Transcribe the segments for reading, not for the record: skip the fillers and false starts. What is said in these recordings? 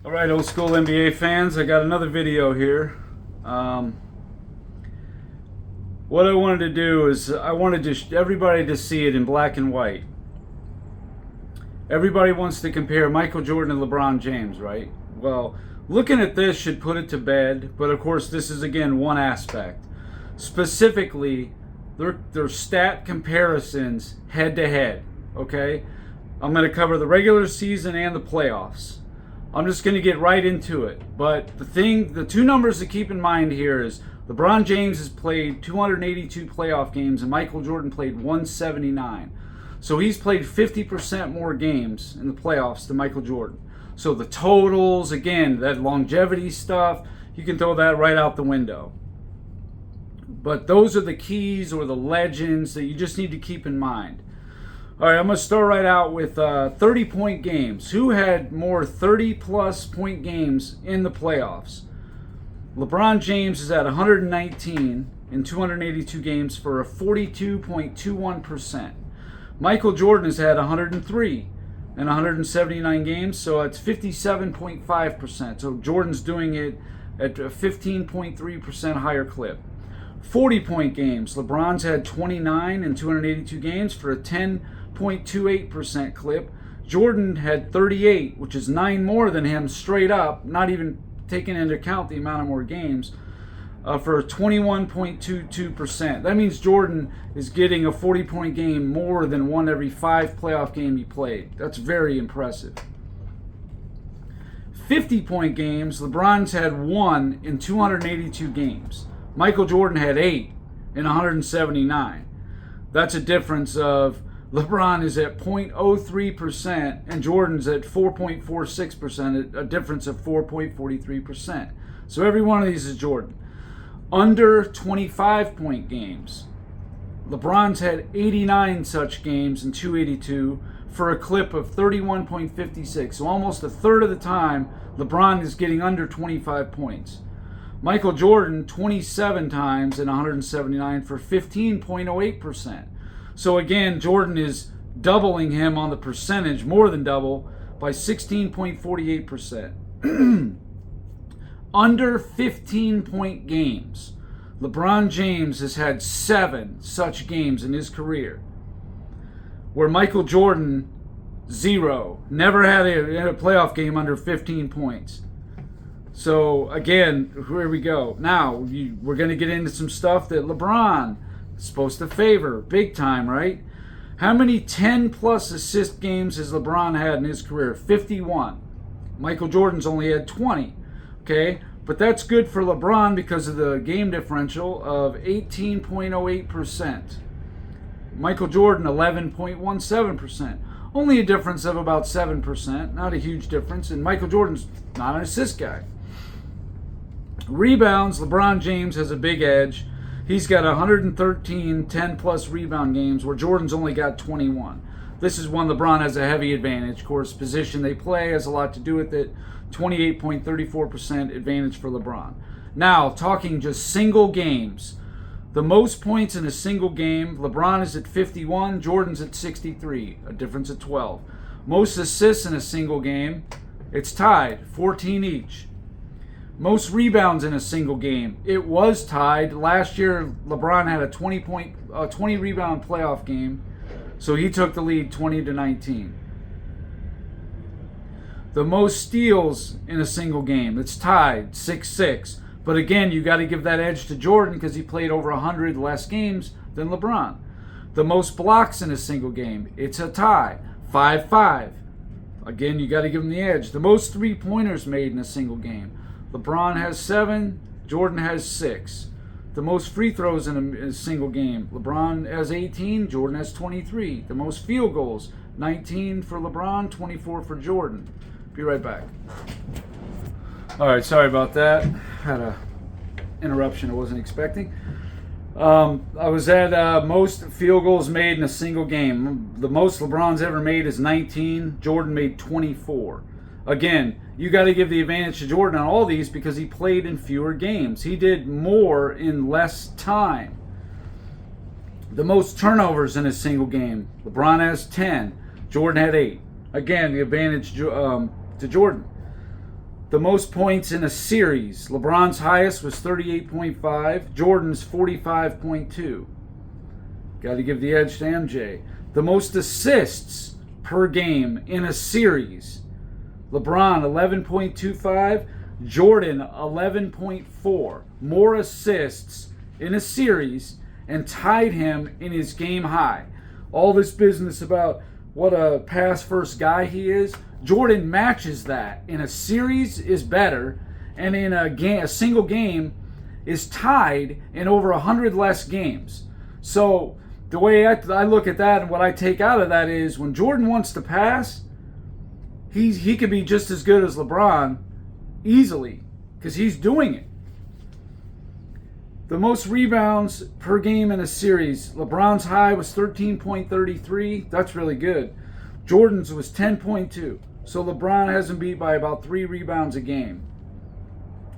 All right, old school NBA fans, I got another video here. What I wanted to do is I wanted everybody to see it in black and white. Everybody wants to compare Michael Jordan and LeBron James, right? Well, looking at this should put it to bed, but of course this is again one aspect. Specifically, their stat comparisons head to head, okay? I'm going to cover the regular season and the playoffs. I'm just going to get right into it. But the two numbers to keep in mind here is LeBron James has played 282 playoff games and Michael Jordan played 179. So he's played 50% more games in the playoffs than Michael Jordan. So the totals, again, that longevity stuff, you can throw that right out the window. But those are the keys or the legends that you just need to keep in mind. All right, I'm going to start right out with 30-point games. Who had more 30-plus point games in the playoffs? LeBron James is at 119 in 282 games for a 42.21%. Michael Jordan has had 103 in 179 games, so it's 57.5%. So Jordan's doing it at a 15.3% higher clip. 40-point games. LeBron's had 29 in 282 games for a 10.28% clip. Jordan had 38, which is 9 more than him straight up, not even taking into account the amount of more games, for a 21.22%. That means Jordan is getting a 40-point game more than one every 5 playoff game he played. That's very impressive. 50-point games. LeBron's had 1 in 282 games. Michael Jordan had 8 in 179. That's a difference of LeBron is at 0.03% and Jordan's at 4.46%, a difference of 4.43%. So every one of these is Jordan. Under 25-point games. LeBron's had 89 such games in 282 for a clip of 31.56. So almost a third of the time, LeBron is getting under 25 points. Michael Jordan, 27 times in 179 for 15.08%. So again, Jordan is doubling him on the percentage, more than double, by 16.48%. Under 15-point games. LeBron James has had 7 such games in his career, where Michael Jordan, 0, never had a playoff game under 15 points. So, again, here we go. Now, we're going to get into some stuff that LeBron is supposed to favor big time, right? How many 10-plus assist games has LeBron had in his career? 51. Michael Jordan's only had 20, okay? But that's good for LeBron because of the game differential of 18.08%. Michael Jordan, 11.17%. Only a difference of about 7%, not a huge difference. And Michael Jordan's not an assist guy. Rebounds, LeBron James has a big edge. He's got 113 10-plus rebound games where Jordan's only got 21. This is when LeBron has a heavy advantage. Of course, position they play has a lot to do with it. 28.34% advantage for LeBron. Now, talking just single games. The most points in a single game, LeBron is at 51, Jordan's at 63, a difference of 12. Most assists in a single game, it's tied, 14 each. Most rebounds in a single game, it was tied. Last year, LeBron had a 20 rebound playoff game, so he took the lead 20-19. The most steals in a single game, it's tied, 6-6. But again, you got to give that edge to Jordan because he played over 100 less games than LeBron. The most blocks in a single game, it's a tie, 5-5. Again, you got to give him the edge. The most three-pointers made in a single game, LeBron has 7, Jordan has 6. The most free throws in a single game, LeBron has 18, Jordan has 23. The most field goals, 19 for LeBron, 24 for Jordan. Be right back. All right, sorry about that. Had a interruption I wasn't expecting. I was at most field goals made in a single game. The most LeBron's ever made is 19. Jordan made 24. Again, you got to give the advantage to Jordan on all these because he played in fewer games. He did more in less time. The most turnovers in a single game, LeBron has 10. Jordan had 8. Again, the advantage to Jordan. The most points in a series. LeBron's highest was 38.5. Jordan's 45.2. Got to give the edge to MJ. The most assists per game in a series. LeBron 11.25. Jordan 11.4. More assists in a series and tied him in his game high. All this business about what a pass first guy he is, Jordan matches that. In a series is better, and in a single game is tied in over 100 less games. So the way I look at that and what I take out of that is when Jordan wants to pass, he could be just as good as LeBron easily because he's doing it. The most rebounds per game in a series. LeBron's high was 13.33. That's really good. Jordan's was 10.2. So LeBron has him beat by about 3 rebounds a game.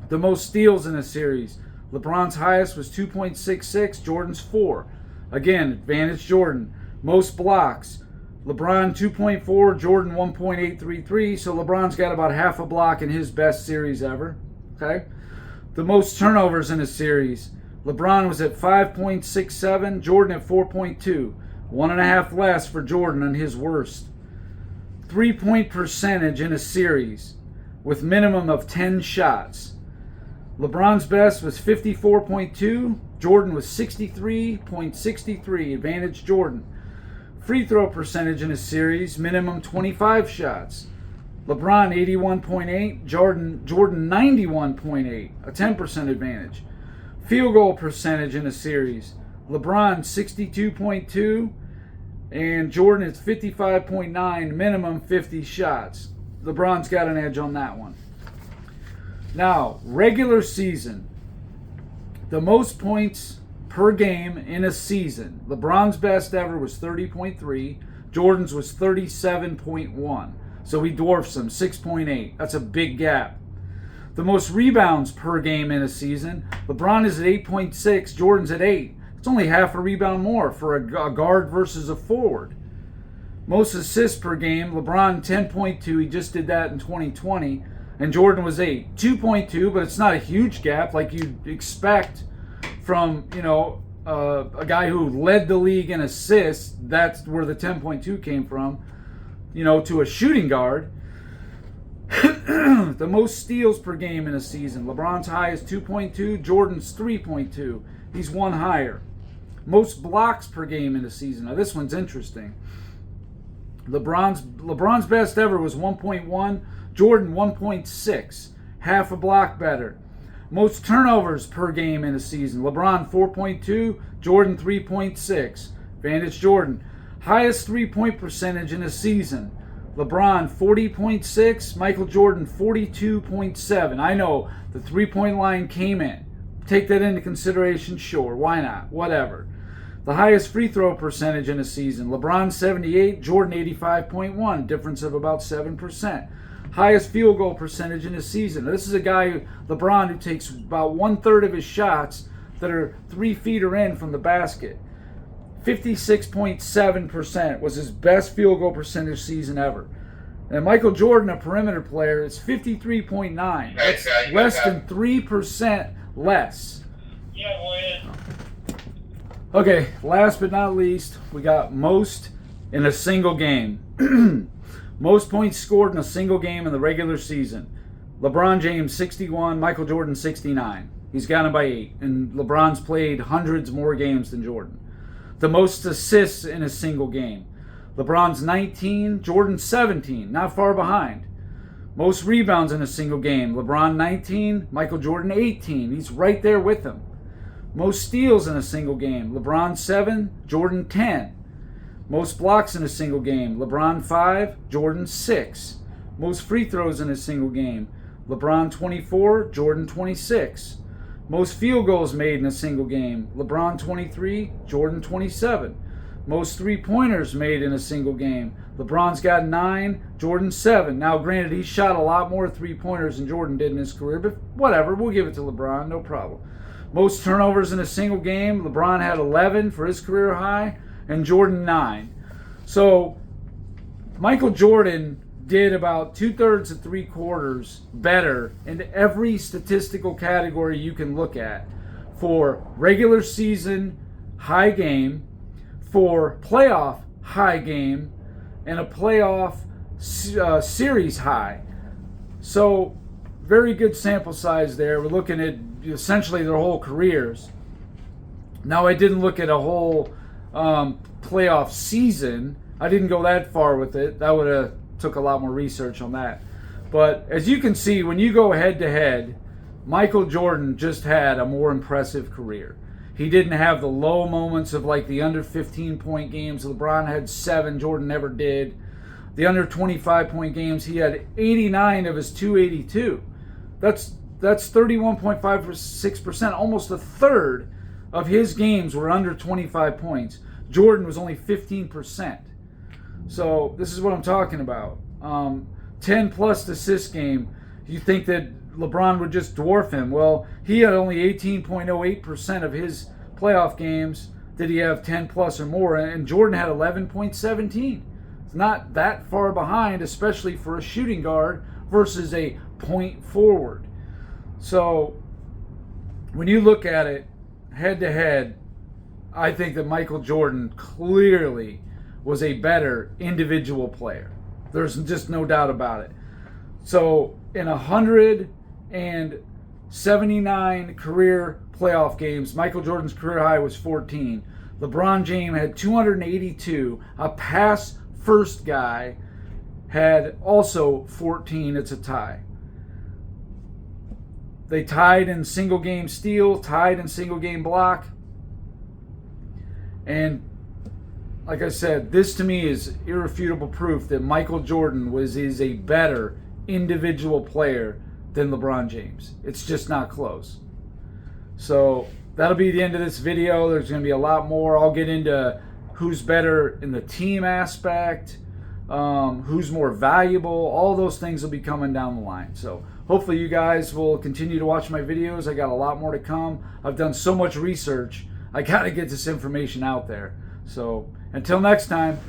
The most steals in a series. LeBron's highest was 2.66. Jordan's 4. Again, advantage Jordan. Most blocks. LeBron 2.4. Jordan 1.833. So LeBron's got about half a block in his best series ever. Okay. The most turnovers in a series. LeBron was at 5.67, Jordan at 4.2. 1.5 less for Jordan on his worst. 3-point percentage in a series with minimum of 10 shots. LeBron's best was 54.2, Jordan was 63.63, advantage Jordan. Free throw percentage in a series, minimum 25 shots. LeBron 81.8, Jordan 91.8, a 10% advantage. Field goal percentage in a series. LeBron 62.2 and Jordan is 55.9, minimum 50 shots. LeBron's got an edge on that one. Now, regular season. The most points per game in a season. LeBron's best ever was 30.3. Jordan's was 37.1. So he dwarfs him, 6.8. That's a big gap. The most rebounds per game in a season. LeBron is at 8.6. Jordan's at 8. It's only half a rebound more for a guard versus a forward. Most assists per game. LeBron 10.2. He just did that in 2020. And Jordan was 8. 2.2, but it's not a huge gap like you'd expect from, a guy who led the league in assists. That's where the 10.2 came from. To a shooting guard. The most steals per game in a season. LeBron's high is 2.2. Jordan's 3.2. He's one higher. Most blocks per game in a season. Now this one's interesting. LeBron's best ever was 1.1. Jordan 1.6. Half a block better. Most turnovers per game in a season. LeBron 4.2. Jordan 3.6. Advantage Jordan. Highest 3-point percentage in a season. LeBron 40.6, Michael Jordan 42.7. I know the 3-point line came in. Take that into consideration, sure. Why not? Whatever. The highest free throw percentage in a season. LeBron 78, Jordan 85.1. Difference of about 7%. Highest field goal percentage in a season. Now, this is a guy, LeBron, who takes about 1/3 of his shots that are 3 feet or in from the basket. 56.7% was his best field goal percentage season ever. And Michael Jordan, a perimeter player, is 53.9. That's less than 3% less. Okay, last but not least, we got most in a single game. Most points scored in a single game in the regular season. LeBron James 61, Michael Jordan 69. He's got him by 8, and LeBron's played hundreds more games than Jordan. The most assists in a single game. LeBron's 19, Jordan 17, not far behind. Most rebounds in a single game. LeBron 19, Michael Jordan 18. He's right there with him. Most steals in a single game. LeBron 7, Jordan 10. Most blocks in a single game. LeBron 5, Jordan 6. Most free throws in a single game. LeBron 24, Jordan 26. Most field goals made in a single game. LeBron 23, Jordan 27. Most three-pointers made in a single game. LeBron's got 9, Jordan 7. Now, granted, he shot a lot more three-pointers than Jordan did in his career, but whatever, we'll give it to LeBron, no problem. Most turnovers in a single game. LeBron had 11 for his career high, and Jordan 9. So, Michael Jordan did about 2/3 to 3/4 better in every statistical category you can look at, for regular season high game, for playoff high game, and a playoff series high. So very good sample size there. We're looking at essentially their whole careers. Now, I didn't look at a whole playoff season. I didn't go that far with it. That would have took a lot more research on that. But as you can see, when you go head to head, Michael Jordan just had a more impressive career. He didn't have the low moments of like the under 15-point games. LeBron had 7, Jordan never did. The under 25-point games, he had 89 of his 282. That's 31.56%, almost a third of his games were under 25 points. Jordan was only 15%. So this is what I'm talking about. 10 plus assist game. You think that LeBron would just dwarf him? Well, he had only 18.08% of his playoff games did he have 10 plus or more, and Jordan had 11.17. It's not that far behind, especially for a shooting guard versus a point forward. So when you look at it head to head, I think that Michael Jordan clearly was a better individual player. There's just no doubt about it. So in 179 career playoff games, Michael Jordan's career high was 14. LeBron James had 282. A pass first guy had also 14. It's a tie. They tied in single game steal, tied in single game block. And like I said, this to me is irrefutable proof that Michael Jordan is a better individual player than LeBron James. It's just not close. So that'll be the end of this video. There's going to be a lot more. I'll get into who's better in the team aspect, who's more valuable. All those things will be coming down the line. So hopefully you guys will continue to watch my videos. I got a lot more to come. I've done so much research. I got to get this information out there. So until next time.